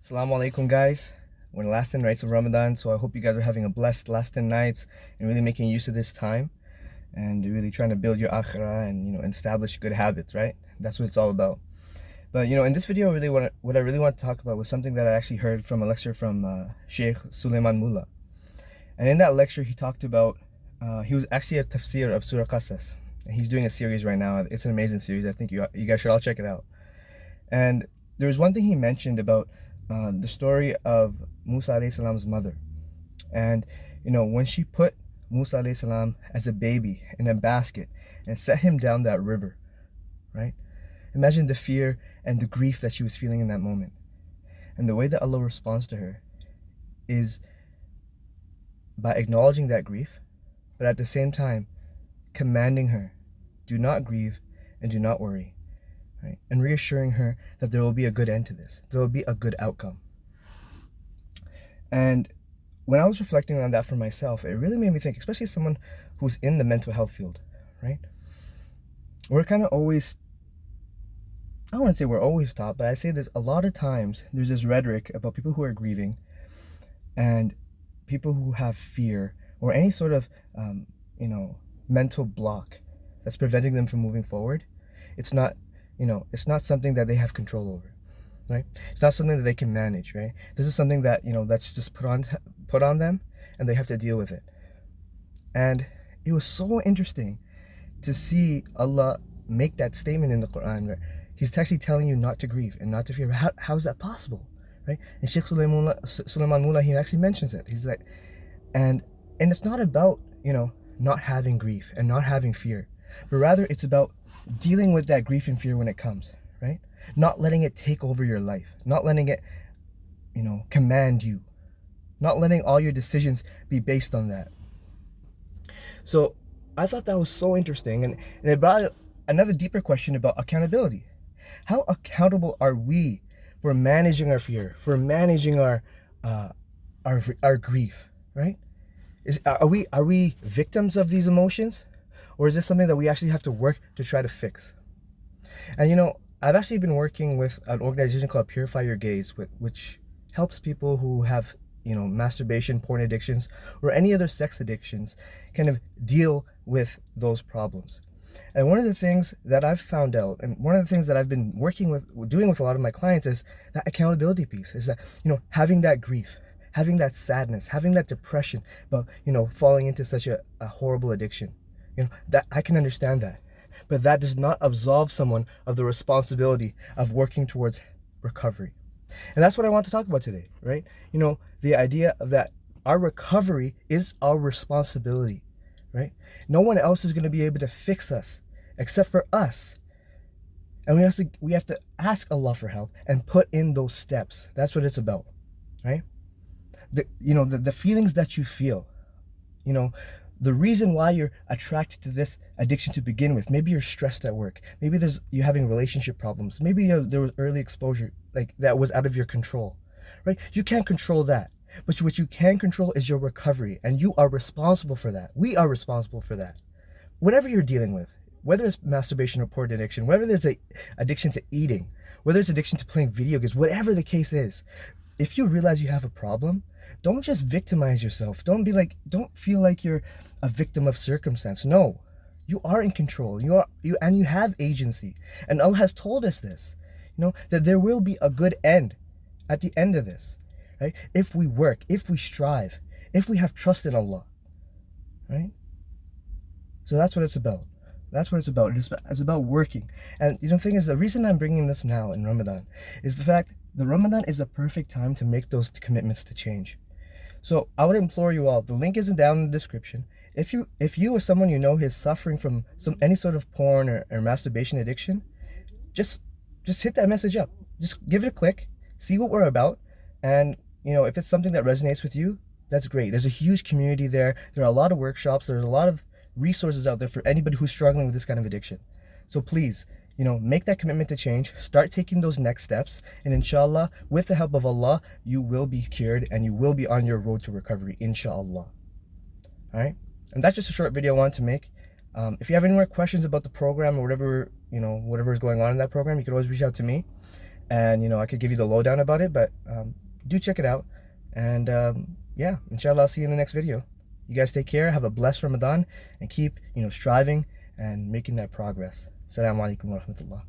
Assalamu alaikum, guys. We're in the last 10 nights of Ramadan, so I hope you guys are having a blessed last 10 nights and really making use of this time and really trying to build your akhirah and establish good habits, right? That's what it's all about. But in this video, really what I really want to talk about was something that I actually heard from a lecture from Sheikh Suleiman Mullah. And in that lecture, he talked about he was actually a tafsir of Surah Qasas. And he's doing a series right now. It's an amazing series. I think you guys should all check it out. And there was one thing he mentioned about the story of Musa alayhi salam's mother. And when she put Musa alayhi salam as a baby in a basket and set him down that river, right? Imagine the fear and the grief that she was feeling in that moment. And the way that Allah responds to her is by acknowledging that grief, but at the same time commanding her, do not grieve and do not worry. Right? And reassuring her that there will be a good end to this. There will be a good outcome. And when I was reflecting on that for myself, it really made me think, especially as someone who's in the mental health field, right? We're kind of always, I don't want to say we're always taught, but I say there's a lot of times there's this rhetoric about people who are grieving and people who have fear or any sort of, mental block that's preventing them from moving forward. It's not something that they have control over, right? It's not something that they can manage, right? This is something that, that's just put on them and they have to deal with it. And it was so interesting to see Allah make that statement in the Quran where He's actually telling you not to grieve and not to fear. How is that possible, right? And Sheikh Suleiman Mullah, he actually mentions it. He's like, and it's not about, not having grief and not having fear, but rather it's about dealing with that grief and fear when it comes, right? Not letting it take over your life, not letting it, command you, not letting all your decisions be based on that. So I thought that was so interesting, and it brought another deeper question about accountability. How accountable are we for managing our fear, for managing our grief, right? Are we victims of these emotions? Or is this something that we actually have to work to try to fix? And I've actually been working with an organization called Purify Your Gaze, which helps people who have, masturbation, porn addictions, or any other sex addictions kind of deal with those problems. And one of the things that I've found out, and one of the things that I've been doing with a lot of my clients is that accountability piece, is that, having that grief, having that sadness, having that depression about, falling into such a horrible addiction. That I can understand that. But that does not absolve someone of the responsibility of working towards recovery. And that's what I want to talk about today, right? The idea of that our recovery is our responsibility, right? No one else is going to be able to fix us except for us. And we have to ask Allah for help and put in those steps. That's what it's about, right? The feelings that you feel, the reason why you're attracted to this addiction to begin with. Maybe you're stressed at work. Maybe you're having relationship problems. Maybe there was early exposure like that was out of your control, right? You can't control that. But what you can control is your recovery, and you are responsible for that. We are responsible for that. Whatever you're dealing with, whether it's masturbation or porn addiction, whether there's a addiction to eating, whether it's addiction to playing video games, whatever the case is, if you realize you have a problem, don't just victimize yourself. Don't feel like you're a victim of circumstance. No, you are in control. You have agency. And Allah has told us this, that there will be a good end at the end of this, right? If we work, if we strive, if we have trust in Allah, right? So that's what it's about. That's what it's about. It's about working. And the thing is, the reason I'm bringing this now in Ramadan is the fact that Ramadan is the perfect time to make those commitments to change. So I would implore you all, the link isn't down in the description. If you or someone is suffering from any sort of porn or masturbation addiction, just hit that message up. Just give it a click, see what we're about, and if it's something that resonates with you, that's great. There's a huge community there. There are a lot of workshops. There's a lot of resources out there for anybody who's struggling with this kind of addiction. So please, make that commitment to change, start taking those next steps, and inshallah, with the help of Allah, you will be cured and you will be on your road to recovery, inshallah. All right? And that's just a short video I wanted to make. If you have any more questions about the program or whatever is going on in that program, you can always reach out to me. and you know, I could give you the lowdown about it, but do check it out. And yeah, inshallah, I'll see you in the next video. You guys take care, have a blessed Ramadan, and keep, you know, striving and making that progress. Assalamu alaikum wa rahmatullah.